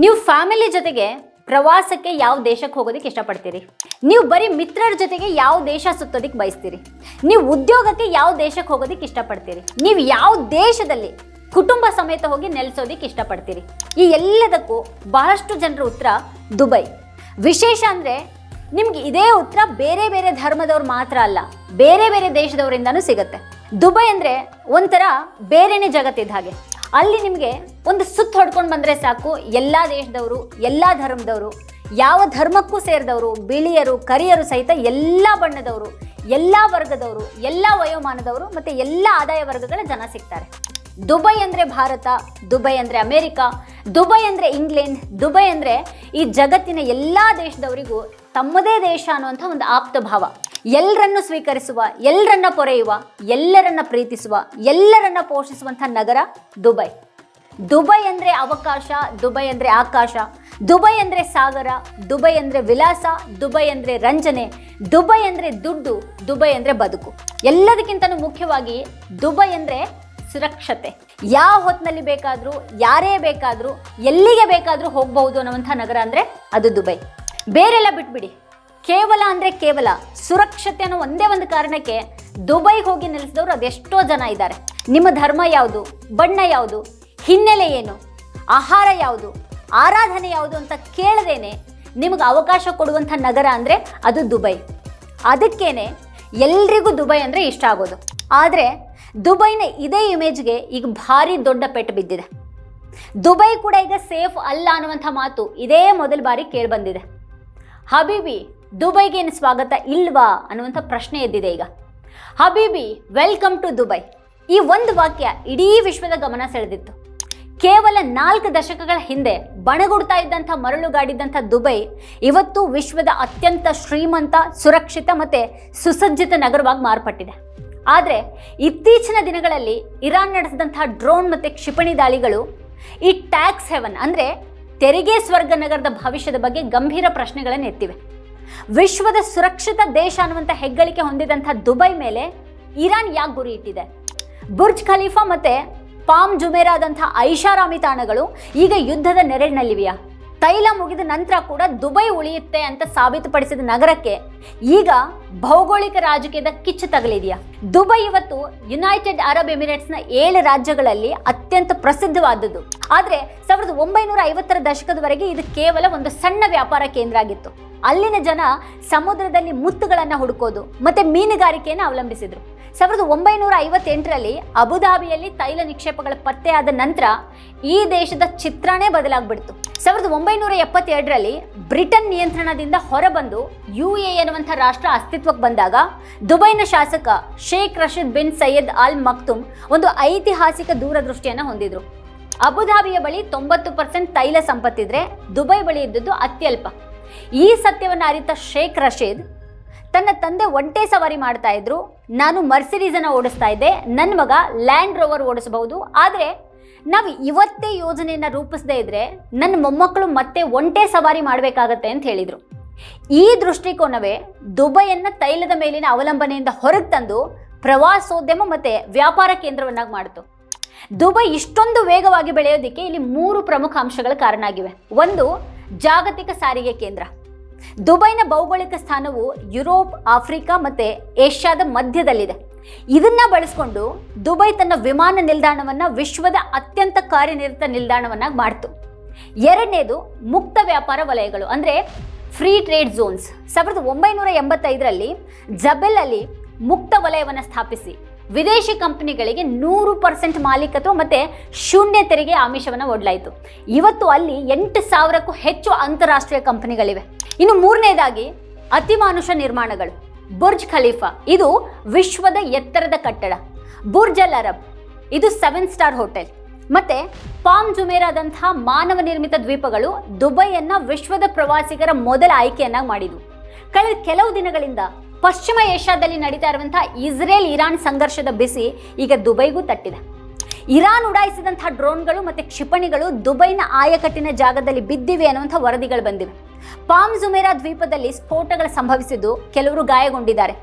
ನೀವು ಫ್ಯಾಮಿಲಿ ಜೊತೆಗೆ ಪ್ರವಾಸಕ್ಕೆ ಯಾವ ದೇಶಕ್ಕೆ ಹೋಗೋದಕ್ಕೆ ಇಷ್ಟಪಡ್ತೀರಿ? ನೀವು ಬರೀ ಮಿತ್ರರ ಜೊತೆಗೆ ಯಾವ ದೇಶ ಸುತ್ತೋದಕ್ಕೆ ಬಯಸ್ತೀರಿ? ನೀವು ಉದ್ಯೋಗಕ್ಕೆ ಯಾವ ದೇಶಕ್ಕೆ ಹೋಗೋದಕ್ಕೆ ಇಷ್ಟಪಡ್ತೀರಿ? ನೀವು ಯಾವ ದೇಶದಲ್ಲಿ ಕುಟುಂಬ ಸಮೇತ ಹೋಗಿ ನೆಲೆಸೋದಕ್ಕೆ ಇಷ್ಟಪಡ್ತೀರಿ? ಈ ಎಲ್ಲದಕ್ಕೂ ಬಹಳಷ್ಟು ಜನರ ಉತ್ತರ ದುಬೈ. ವಿಶೇಷ ಅಂದರೆ ನಿಮ್ಗೆ ಇದೇ ಉತ್ತರ ಬೇರೆ ಬೇರೆ ಧರ್ಮದವ್ರು ಮಾತ್ರ ಅಲ್ಲ, ಬೇರೆ ಬೇರೆ ದೇಶದವರಿಂದನೂ ಸಿಗುತ್ತೆ. ದುಬೈ ಅಂದರೆ ಒಂಥರ ಬೇರೆನೇ ಜಗತ್ತಿದ್ದ ಹಾಗೆ. ಅಲ್ಲಿ ನಿಮಗೆ ಒಂದು ಸುತ್ತ ಹೊಡ್ಕೊಂಡು ಬಂದರೆ ಸಾಕು, ಎಲ್ಲ ದೇಶದವರು, ಎಲ್ಲ ಧರ್ಮದವರು, ಯಾವ ಧರ್ಮಕ್ಕೂ ಸೇರಿದವರು, ಬಿಳಿಯರು ಕರಿಯರು ಸಹಿತ ಎಲ್ಲ ಬಣ್ಣದವರು, ಎಲ್ಲ ವರ್ಗದವರು, ಎಲ್ಲ ವಯೋಮಾನದವರು ಮತ್ತು ಎಲ್ಲ ಆದಾಯ ವರ್ಗಗಳ ಜನ ಸಿಗ್ತಾರೆ. ದುಬೈ ಅಂದರೆ ಭಾರತ, ದುಬೈ ಅಂದರೆ ಅಮೇರಿಕಾ, ದುಬೈ ಅಂದರೆ ಇಂಗ್ಲೆಂಡ್, ದುಬೈ ಅಂದರೆ ಈ ಜಗತ್ತಿನ ಎಲ್ಲ ದೇಶದವರಿಗೂ ತಮ್ಮದೇ ದೇಶ ಅನ್ನುವಂಥ ಒಂದು ಆಪ್ತ ಭಾವ. ಎಲ್ಲರನ್ನು ಸ್ವೀಕರಿಸುವ, ಎಲ್ಲರನ್ನ ಪೊರೆಯುವ, ಎಲ್ಲರನ್ನ ಪ್ರೀತಿಸುವ, ಎಲ್ಲರನ್ನ ಪೋಷಿಸುವಂಥ ನಗರ ದುಬೈ. ದುಬೈ ಅಂದರೆ ಅವಕಾಶ, ದುಬೈ ಅಂದರೆ ಆಕಾಶ, ದುಬೈ ಅಂದರೆ ಸಾಗರ, ದುಬೈ ಅಂದರೆ ವಿಲಾಸ, ದುಬೈ ಅಂದರೆ ರಂಜನೆ, ದುಬೈ ಅಂದರೆ ದುಡ್ಡು, ದುಬೈ ಅಂದರೆ ಬದುಕು. ಎಲ್ಲದಕ್ಕಿಂತಲೂ ಮುಖ್ಯವಾಗಿ ದುಬೈ ಅಂದರೆ ಸುರಕ್ಷತೆ. ಯಾವ ಹೊತ್ತಿನಲ್ಲಿ ಬೇಕಾದರೂ, ಯಾರೇ ಬೇಕಾದರೂ, ಎಲ್ಲಿಗೆ ಬೇಕಾದರೂ ಹೋಗಬಹುದು ಅನ್ನುವಂಥ ನಗರ ಅಂದರೆ ಅದು ದುಬೈ. ಬೇರೆಲ್ಲ ಬಿಟ್ಬಿಡಿ, ಕೇವಲ ಅಂದರೆ ಕೇವಲ ಸುರಕ್ಷತೆ ಅನ್ನೋ ಒಂದೇ ಒಂದು ಕಾರಣಕ್ಕೆ ದುಬೈಗೆ ಹೋಗಿ ನೆಲೆಸಿದವರು ಅದೆಷ್ಟೋ ಜನ ಇದ್ದಾರೆ. ನಿಮ್ಮ ಧರ್ಮ ಯಾವುದು, ಬಣ್ಣ ಯಾವುದು, ಹಿನ್ನೆಲೆ ಏನು, ಆಹಾರ ಯಾವುದು, ಆರಾಧನೆ ಯಾವುದು ಅಂತ ಕೇಳದೇನೆ ನಿಮಗೆ ಅವಕಾಶ ಕೊಡುವಂಥ ನಗರ ಅಂದರೆ ಅದು ದುಬೈ. ಅದಕ್ಕೇನೆ ಎಲ್ರಿಗೂ ದುಬೈ ಅಂದರೆ ಇಷ್ಟ ಆಗೋದು. ಆದರೆ ದುಬೈನ ಇದೇ ಇಮೇಜ್ಗೆ ಈಗ ಭಾರಿ ದೊಡ್ಡ ಪೆಟ್ಟು ಬಿದ್ದಿದೆ. ದುಬೈ ಕೂಡ ಈಗ ಸೇಫ್ ಅಲ್ಲ ಅನ್ನುವಂಥ ಮಾತು ಇದೇ ಮೊದಲ ಬಾರಿ ಕೇಳಿಬಂದಿದೆ. ಹಬೀಬಿ, ದುಬೈಗೇನು ಸ್ವಾಗತ ಇಲ್ವಾ ಅನ್ನುವಂಥ ಪ್ರಶ್ನೆ ಎದ್ದಿದೆ ಈಗ. ಹಬೀಬಿ, ವೆಲ್ಕಮ್ ಟು ದುಬೈ. ಈ ಒಂದು ವಾಕ್ಯ ಇಡೀ ವಿಶ್ವದ ಗಮನ ಸೆಳೆದಿತ್ತು. ಕೇವಲ 4 ದಶಕಗಳ ಹಿಂದೆ ಬಣಗುಡ್ತಾ ಇದ್ದಂಥ ಮರಳುಗಾಡಿದ್ದಂಥ ದುಬೈ ಇವತ್ತು ವಿಶ್ವದ ಅತ್ಯಂತ ಶ್ರೀಮಂತ, ಸುರಕ್ಷಿತ ಮತ್ತು ಸುಸಜ್ಜಿತ ನಗರವಾಗಿ ಮಾರ್ಪಟ್ಟಿದೆ. ಆದರೆ ಇತ್ತೀಚಿನ ದಿನಗಳಲ್ಲಿ ಇರಾನ್ ನಡೆಸಿದಂಥ ಡ್ರೋನ್ ಮತ್ತು ಕ್ಷಿಪಣಿ ದಾಳಿಗಳು ಈ ಟ್ಯಾಕ್ಸ್ ಹೆವನ್ ಅಂದರೆ ತೆರಿಗೆ ಸ್ವರ್ಗ ನಗರದ ಭವಿಷ್ಯದ ಬಗ್ಗೆ ಗಂಭೀರ ಪ್ರಶ್ನೆಗಳನ್ನು ಎತ್ತಿವೆ. ವಿಶ್ವದ ಸುರಕ್ಷಿತ ದೇಶ ಅನ್ನುವಂಥ ಹೆಗ್ಗಳಿಕೆ ಹೊಂದಿದಂಥ ದುಬೈ ಮೇಲೆ ಇರಾನ್ ಯಾಕೆ ಗುರಿ ಇಟ್ಟಿದೆ? ಬುರ್ಜ್ ಖಲೀಫಾ ಮತ್ತು ಪಾಮ್ ಜುಮೇರಾದಂಥ ಐಷಾರಾಮಿ ತಾಣಗಳು ಈಗ ಯುದ್ಧದ ನೆರಳಿನಲ್ಲಿವೆಯಾ? ತೈಲ ಮುಗಿದ ನಂತರ ಕೂಡ ದುಬೈ ಉಳಿಯುತ್ತೆ ಅಂತ ಸಾಬೀತುಪಡಿಸಿದ ನಗರಕ್ಕೆ ಈಗ ಭೌಗೋಳಿಕ ರಾಜಕೀಯದ ಕಿಚ್ಚು ತಗಲಿದೆಯಾ? ದುಬೈ ಇವತ್ತು ಯುನೈಟೆಡ್ ಅರಬ್ ಎಮಿರೇಟ್ಸ್ನ 7 ರಾಜ್ಯಗಳಲ್ಲಿ ಅತ್ಯಂತ ಪ್ರಸಿದ್ಧವಾದದ್ದು. ಆದರೆ 1950ರ ದಶಕದವರೆಗೆ ಇದು ಕೇವಲ ಒಂದು ಸಣ್ಣ ವ್ಯಾಪಾರ ಕೇಂದ್ರ ಆಗಿತ್ತು. ಅಲ್ಲಿನ ಜನ ಸಮುದ್ರದಲ್ಲಿ ಮುತ್ತುಗಳನ್ನು ಹುಡುಕೋದು ಮತ್ತು ಮೀನುಗಾರಿಕೆಯನ್ನು ಅವಲಂಬಿಸಿದರು. 1958ರಲ್ಲಿ ಅಬುಧಾಬಿಯಲ್ಲಿ ತೈಲ ನಿಕ್ಷೇಪಗಳ ಪತ್ತೆಯಾದ ನಂತರ ಈ ದೇಶದ ಚಿತ್ರಣೇ ಬದಲಾಗ್ಬಿಡ್ತು. 1972ರಲ್ಲಿ ಬ್ರಿಟನ್ ನಿಯಂತ್ರಣದಿಂದ ಹೊರಬಂದು UAE ಎನ್ನುವಂಥ ರಾಷ್ಟ್ರ ಅಸ್ತಿತ್ವಕ್ಕೆ ಬಂದಾಗ ದುಬೈನ ಶಾಸಕ ಶೇಖ್ ರಶೀದ್ ಬಿನ್ ಸೈಯದ್ ಅಲ್ ಮಕ್ತುಮ್ ಒಂದು ಐತಿಹಾಸಿಕ ದೂರದೃಷ್ಟಿಯನ್ನು ಹೊಂದಿದ್ರು. ಅಬುಧಾಬಿಯ ಬಳಿ 90% ತೈಲ ಸಂಪತ್ತಿದ್ರೆ ದುಬೈ ಬಳಿ ಇದ್ದದ್ದು ಅತ್ಯಲ್ಪ. ಈ ಸತ್ಯವನ್ನು ಅರಿತ ಶೇಖ್ ರಶೀದ್ ತನ್ನ ತಂದೆ ಒಂಟೆ ಸವಾರಿ ಮಾಡ್ತಾ ಇದ್ರು, ನಾನು ಮರ್ಸಿಡೀಸನ್ನು ಓಡಿಸ್ತಾ ಇದ್ದೆ, ನನ್ನ ಮಗ ಲ್ಯಾಂಡ್ ರೋವರ್ ಓಡಿಸಬಹುದು, ಆದರೆ ನಾವು ಇವತ್ತೇ ಯೋಜನೆಯನ್ನು ರೂಪಿಸದೇ ಇದ್ರೆ ನನ್ನ ಮೊಮ್ಮಕ್ಕಳು ಮತ್ತೆ ಒಂಟೆ ಸವಾರಿ ಮಾಡಬೇಕಾಗತ್ತೆ ಅಂತ ಹೇಳಿದರು. ಈ ದೃಷ್ಟಿಕೋನವೇ ದುಬೈಯನ್ನು ತೈಲದ ಮೇಲಿನ ಅವಲಂಬನೆಯಿಂದ ಹೊರಗೆ ತಂದು ಪ್ರವಾಸೋದ್ಯಮ ಮತ್ತು ವ್ಯಾಪಾರ ಕೇಂದ್ರವನ್ನಾಗಿ ಮಾಡಿತು. ದುಬೈ ಇಷ್ಟೊಂದು ವೇಗವಾಗಿ ಬೆಳೆಯೋದಕ್ಕೆ ಇಲ್ಲಿ 3 ಪ್ರಮುಖ ಅಂಶಗಳು ಕಾರಣ ಆಗಿವೆ. ಒಂದು, ಜಾಗತಿಕ ಸಾರಿಗೆ ಕೇಂದ್ರ. ದುಬೈನ ಭೌಗೋಳಿಕ ಸ್ಥಾನವು ಯುರೋಪ್, ಆಫ್ರಿಕಾ ಮತ್ತು ಏಷ್ಯಾದ ಮಧ್ಯದಲ್ಲಿದೆ. ಇದನ್ನ ಬಳಸಿಕೊಂಡು ದುಬೈ ತನ್ನ ವಿಮಾನ ನಿಲ್ದಾಣವನ್ನು ವಿಶ್ವದ ಅತ್ಯಂತ ಕಾರ್ಯನಿರತ ನಿಲ್ದಾಣವನ್ನಾಗಿ ಮಾಡ್ತು. ಎರಡನೇದು, ಮುಕ್ತ ವ್ಯಾಪಾರ ವಲಯಗಳು ಅಂದರೆ ಫ್ರೀ ಟ್ರೇಡ್ ಝೋನ್ಸ್. 1985ರಲ್ಲಿ ಜಬೆಲ್ ಮುಕ್ತ ವಲಯವನ್ನು ಸ್ಥಾಪಿಸಿ ವಿದೇಶಿ ಕಂಪನಿಗಳಿಗೆ 100% ಮಾಲೀಕತ್ವ ಮತ್ತು ಶೂನ್ಯ ತೆರಿಗೆ ಆಮಿಷವನ್ನು ಒಡ್ಲಾಯಿತು. ಇವತ್ತು ಅಲ್ಲಿ 8,000ಕ್ಕೂ ಹೆಚ್ಚು ಅಂತಾರಾಷ್ಟ್ರೀಯ ಕಂಪನಿಗಳಿವೆ. ಇನ್ನು ಮೂರನೇದಾಗಿ, ಅತಿಮಾನುಷ ನಿರ್ಮಾಣಗಳು. ಬುರ್ಜ್ ಖಲೀಫಾ ಇದು ವಿಶ್ವದ ಎತ್ತರದ ಕಟ್ಟಡ. ಬುರ್ಜ್ ಅಲ್ ಅರಬ್ ಇದು 7 ಸ್ಟಾರ್ ಹೋಟೆಲ್. ಮತ್ತು ಪಾಮ್ ಜುಮೇರಾದಂಥ ಮಾನವ ನಿರ್ಮಿತ ದ್ವೀಪಗಳು ದುಬೈಯನ್ನು ವಿಶ್ವದ ಪ್ರವಾಸಿಗರ ಮೊದಲ ಆಯ್ಕೆಯನ್ನಾಗಿ ಮಾಡಿದವು. ಕಳೆದ ಕೆಲವು ದಿನಗಳಿಂದ ಪಶ್ಚಿಮ ಏಷ್ಯಾದಲ್ಲಿ ನಡೀತಾ ಇರುವಂಥ ಇಸ್ರೇಲ್ ಇರಾನ್ ಸಂಘರ್ಷದ ಬಿಸಿ ಈಗ ದುಬೈಗೂ ತಟ್ಟಿದೆ. ಇರಾನ್ ಉಡಾಯಿಸಿದಂಥ ಡ್ರೋನ್ಗಳು ಮತ್ತು ಕ್ಷಿಪಣಿಗಳು ದುಬೈನ ಆಯಕಟ್ಟಿನ ಜಾಗದಲ್ಲಿ ಬಿದ್ದಿವೆ ಅನ್ನುವಂಥ ವರದಿಗಳು ಬಂದಿವೆ. ಪಾಮ್ ಜುಮೇರಾ ದ್ವೀಪದಲ್ಲಿ ಸ್ಫೋಟಗಳು ಸಂಭವಿಸಿದ್ದು ಕೆಲವರು ಗಾಯಗೊಂಡಿದ್ದಾರೆ.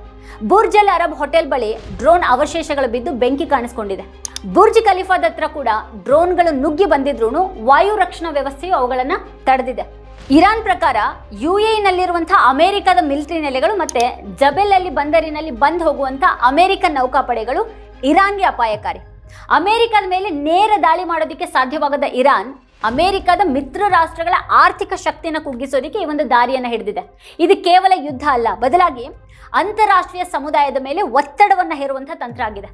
ಬುರ್ಜ್ ಅಲ್ ಅರಬ್ ಹೋಟೆಲ್ ಬಳಿ ಡ್ರೋನ್ ಅವಶೇಷಗಳು ಬಿದ್ದು ಬೆಂಕಿ ಕಾಣಿಸಿಕೊಂಡಿದೆ. ಬುರ್ಜ್ ಖಲೀಫಾದ ಹತ್ರ ಕೂಡ ಡ್ರೋನ್ಗಳು ನುಗ್ಗಿ ಬಂದಿದ್ರೂ ವಾಯು ರಕ್ಷಣಾ ವ್ಯವಸ್ಥೆಯು ಅವುಗಳನ್ನು ತಡೆದಿದೆ. ಇರಾನ್ ಪ್ರಕಾರ UAEನಲ್ಲಿರುವಂತಹ ಅಮೆರಿಕದ ಮಿಲಿಟರಿ ನೆಲೆಗಳು ಮತ್ತೆ ಜಬೆಲ್ ಅಲ್ಲಿ ಬಂದರಿನಲ್ಲಿ ಬಂದ್ ಹೋಗುವಂಥ ಅಮೆರಿಕನ್ ನೌಕಾಪಡೆಗಳು ಇರಾನ್ಗೆ ಅಪಾಯಕಾರಿ. ಅಮೆರಿಕದ ಮೇಲೆ ನೇರ ದಾಳಿ ಮಾಡೋದಕ್ಕೆ ಸಾಧ್ಯವಾಗದ ಇರಾನ್ ಅಮೆರಿಕದ ಮಿತ್ರ ರಾಷ್ಟ್ರಗಳ ಆರ್ಥಿಕ ಶಕ್ತಿಯನ್ನು ಕುಗ್ಗಿಸೋದಕ್ಕೆ ಈ ಒಂದು ದಾರಿಯನ್ನು ಹಿಡಿದಿದೆ. ಇದು ಕೇವಲ ಯುದ್ಧ ಅಲ್ಲ, ಬದಲಾಗಿ ಅಂತಾರಾಷ್ಟ್ರೀಯ ಸಮುದಾಯದ ಮೇಲೆ ಒತ್ತಡವನ್ನು ಹೇರುವಂಥ ತಂತ್ರ ಆಗಿದೆ.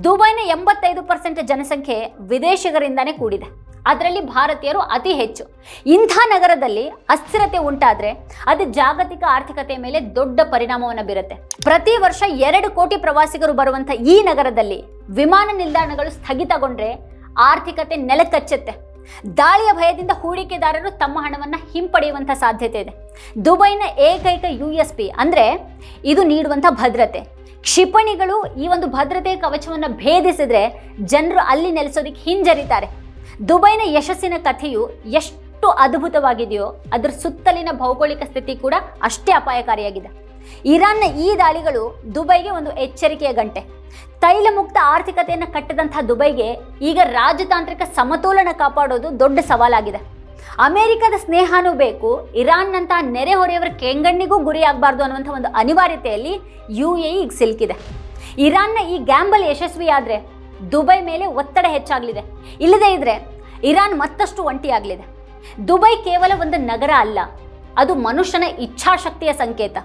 ದುಬೈನ 85% ಜನಸಂಖ್ಯೆ ವಿದೇಶಿಗರಿಂದಾನೇ ಕೂಡಿದೆ, ಅದರಲ್ಲಿ ಭಾರತೀಯರು ಅತಿ ಹೆಚ್ಚು. ಇಂಥ ನಗರದಲ್ಲಿ ಅಸ್ಥಿರತೆ ಉಂಟಾದರೆ ಅದು ಜಾಗತಿಕ ಆರ್ಥಿಕತೆಯ ಮೇಲೆ ದೊಡ್ಡ ಪರಿಣಾಮವನ್ನು ಬೀರುತ್ತೆ. ಪ್ರತಿ ವರ್ಷ 2 ಕೋಟಿ ಪ್ರವಾಸಿಗರು ಬರುವಂಥ ಈ ನಗರದಲ್ಲಿ ವಿಮಾನ ನಿಲ್ದಾಣಗಳು ಸ್ಥಗಿತಗೊಂಡ್ರೆ ಆರ್ಥಿಕತೆ ನೆಲಕಚ್ಚುತ್ತೆ. ದಾಳಿಯ ಭಯದಿಂದ ಹೂಡಿಕೆದಾರರು ತಮ್ಮ ಹಣವನ್ನು ಹಿಂಪಡೆಯುವಂಥ ಸಾಧ್ಯತೆ ಇದೆ. ದುಬೈನ ಏಕೈಕ USP ಅಂದರೆ ಇದು ನೀಡುವಂಥ ಭದ್ರತೆ. ಕ್ಷಿಪಣಿಗಳು ಈ ಒಂದು ಭದ್ರತೆಯ ಕವಚವನ್ನು ಭೇದಿಸಿದ್ರೆ ಜನರು ಅಲ್ಲಿ ನೆಲೆಸೋದಕ್ಕೆ ಹಿಂಜರಿತಾರೆ. ದುಬೈನ ಯಶಸ್ಸಿನ ಕಥೆಯು ಎಷ್ಟು ಅದ್ಭುತವಾಗಿದೆಯೋ ಅದರ ಸುತ್ತಲಿನ ಭೌಗೋಳಿಕ ಸ್ಥಿತಿ ಕೂಡ ಅಷ್ಟೇ ಅಪಾಯಕಾರಿಯಾಗಿದೆ. ಇರಾನ್ನ ಈ ದಾಳಿಗಳು ದುಬೈಗೆ ಒಂದು ಎಚ್ಚರಿಕೆಯ ಗಂಟೆ. ತೈಲ ಮುಕ್ತ ಆರ್ಥಿಕತೆಯನ್ನು ಕಟ್ಟಿದಂಥ ದುಬೈಗೆ ಈಗ ರಾಜತಾಂತ್ರಿಕ ಸಮತೋಲನ ಕಾಪಾಡೋದು ದೊಡ್ಡ ಸವಾಲಾಗಿದೆ. ಅಮೆರಿಕದ ಸ್ನೇಹನೂ ಬೇಕು, ಇರಾನ್ನಂತಹ ನೆರೆಹೊರೆಯವರ ಕೆಂಗಣ್ಣಿಗೂ ಗುರಿಯಾಗಬಾರ್ದು ಅನ್ನುವಂಥ ಒಂದು ಅನಿವಾರ್ಯತೆಯಲ್ಲಿ UAE ಈಗ ಸಿಲುಕಿದೆ. ಇರಾನ್ನ ಈ ಗ್ಯಾಂಬಲ್ ಯಶಸ್ವಿಯಾದರೆ ದುಬೈ ಮೇಲೆ ಒತ್ತಡ ಹೆಚ್ಚಾಗಲಿದೆ. ಇಲ್ಲದೇ ಇದ್ರೆ ಇರಾನ್ ಮತ್ತಷ್ಟು ಒಂಟಿಯಾಗಲಿದೆ. ದುಬೈ ಕೇವಲ ಒಂದು ನಗರ ಅಲ್ಲ, ಅದು ಮನುಷ್ಯನ ಇಚ್ಛಾಶಕ್ತಿಯ ಸಂಕೇತ.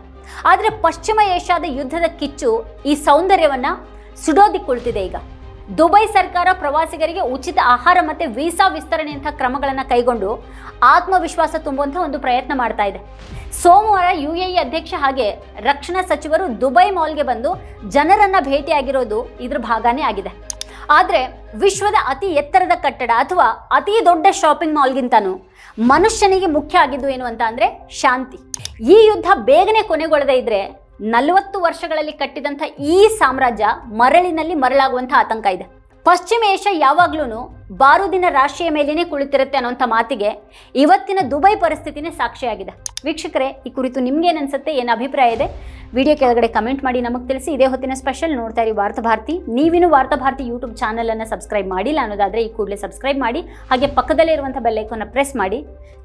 ಆದರೆ ಪಶ್ಚಿಮ ಏಷ್ಯಾದ ಯುದ್ಧದ ಕಿಚ್ಚು ಈ ಸೌಂದರ್ಯವನ್ನು ಸುಡೋದಿಕ್ಕೆ ಕುಳಿತಿದೆ. ಈಗ ದುಬೈ ಸರ್ಕಾರ ಪ್ರವಾಸಿಗರಿಗೆ ಉಚಿತ ಆಹಾರ ಮತ್ತು ವೀಸಾ ವಿಸ್ತರಣೆಯಂಥ ಕ್ರಮಗಳನ್ನು ಕೈಗೊಂಡು ಆತ್ಮವಿಶ್ವಾಸ ತುಂಬುವಂಥ ಒಂದು ಪ್ರಯತ್ನ ಮಾಡ್ತಾ ಇದೆ. ಸೋಮವಾರ UAE ಅಧ್ಯಕ್ಷ ಹಾಗೆ ರಕ್ಷಣಾ ಸಚಿವರು ದುಬೈ ಮಾಲ್ಗೆ ಬಂದು ಜನರನ್ನು ಭೇಟಿಯಾಗಿರೋದು ಇದ್ರ ಭಾಗನೇ ಆಗಿದೆ. ಆದರೆ ವಿಶ್ವದ ಅತಿ ಎತ್ತರದ ಕಟ್ಟಡ ಅಥವಾ ಅತಿ ದೊಡ್ಡ ಶಾಪಿಂಗ್ ಮಾಲ್ಗಿಂತನೂ ಮನುಷ್ಯನಿಗೆ ಮುಖ್ಯ ಆಗಿದ್ದು ಏನು ಅಂತ ಅಂದರೆ ಶಾಂತಿ. ಈ ಯುದ್ಧ ಬೇಗನೆ ಕೊನೆಗೊಳ್ಳದೇ ಇದ್ರೆ 40 ವರ್ಷಗಳಲ್ಲಿ ಕಟ್ಟಿದಂಥ ಈ ಸಾಮ್ರಾಜ್ಯ ಮರಳಿನಲ್ಲಿ ಮರಳಾಗುವಂಥ ಆತಂಕ ಇದೆ. ಪಶ್ಚಿಮ ಏಷ್ಯಾ ಯಾವಾಗ್ಲೂ ಬಾರೂದಿನ ರಾಶಿಯ ಮೇಲೇನೆ ಕುಳಿತಿರುತ್ತೆ ಅನ್ನೋಂಥ ಮಾತಿಗೆ ಇವತ್ತಿನ ದುಬೈ ಪರಿಸ್ಥಿತಿನೇ ಸಾಕ್ಷಿಯಾಗಿದೆ. ವೀಕ್ಷಕರೇ, ಈ ಕುರಿತು ನಿಮ್ಗೇನು ಅನ್ಸುತ್ತೆ, ಏನು ಅಭಿಪ್ರಾಯ ಇದೆ, ವಿಡಿಯೋ ಕೆಳಗಡೆ ಕಮೆಂಟ್ ಮಾಡಿ ನಮಗೆ ತಿಳಿಸಿ. ಇದೇ ಹೊತ್ತಿನ ಸ್ಪೆಷಲ್ ನೋಡ್ತಾ ಇರಿ ವಾರ್ತಾಭಾರತಿ. ನೀವಿನ್ನು ವಾರ್ತಾಭಾರತಿ ಯೂಟ್ಯೂಬ್ ಚಾನಲನ್ನು ಸಬ್ಸ್ಕ್ರೈಬ್ ಮಾಡಿಲ್ಲ ಅನ್ನೋದಾದರೆ ಈ ಕೂಡಲೇ ಸಬ್ಸ್ಕ್ರೈಬ್ ಮಾಡಿ, ಹಾಗೆ ಪಕ್ಕದಲ್ಲೇ ಇರುವಂಥ ಬೆಲ್ ಐಕಾನ್ನ ಪ್ರೆಸ್ ಮಾಡಿ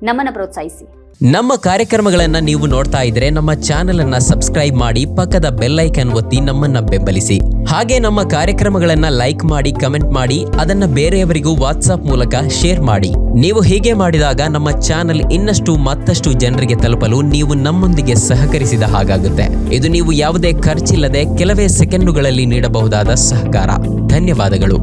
ನಮ್ಮನ್ನು ಪ್ರೋತ್ಸಾಹಿಸಿ. ನಮ್ಮ ಕಾರ್ಯಕ್ರಮಗಳನ್ನು ನೀವು ನೋಡ್ತಾ ಇದ್ರೆ ನಮ್ಮ ಚಾನೆಲ್ ಅನ್ನ ಸಬ್ಸ್ಕ್ರೈಬ್ ಮಾಡಿ, ಪಕ್ಕದ ಬೆಲ್ ಐಕಾನ್ ಒತ್ತಿ ನಮ್ಮನ್ನ ಬೆಂಬಲಿಸಿ. ಹಾಗೆ ನಮ್ಮ ಕಾರ್ಯಕ್ರಮಗಳನ್ನ ಲೈಕ್ ಮಾಡಿ, ಕಮೆಂಟ್ ಮಾಡಿ, ಅದನ್ನ ಬೇರೆಯವರಿಗೂ ವಾಟ್ಸ್ಆಪ್ ಮೂಲಕ ಶೇರ್ ಮಾಡಿ. ನೀವು ಹೀಗೆ ಮಾಡಿದಾಗ ನಮ್ಮ ಚಾನೆಲ್ ಇನ್ನಷ್ಟು ಮತ್ತಷ್ಟು ಜನರಿಗೆ ತಲುಪಲು ನೀವು ನಮ್ಮೊಂದಿಗೆ ಸಹಕರಿಸಿದ ಹಾಗಾಗುತ್ತೆ. ಇದು ನೀವು ಯಾವುದೇ ಖರ್ಚಿಲ್ಲದೆ ಕೆಲವೇ ಸೆಕೆಂಡುಗಳಲ್ಲಿ ನೀಡಬಹುದಾದ ಸಹಕಾರ. ಧನ್ಯವಾದಗಳು.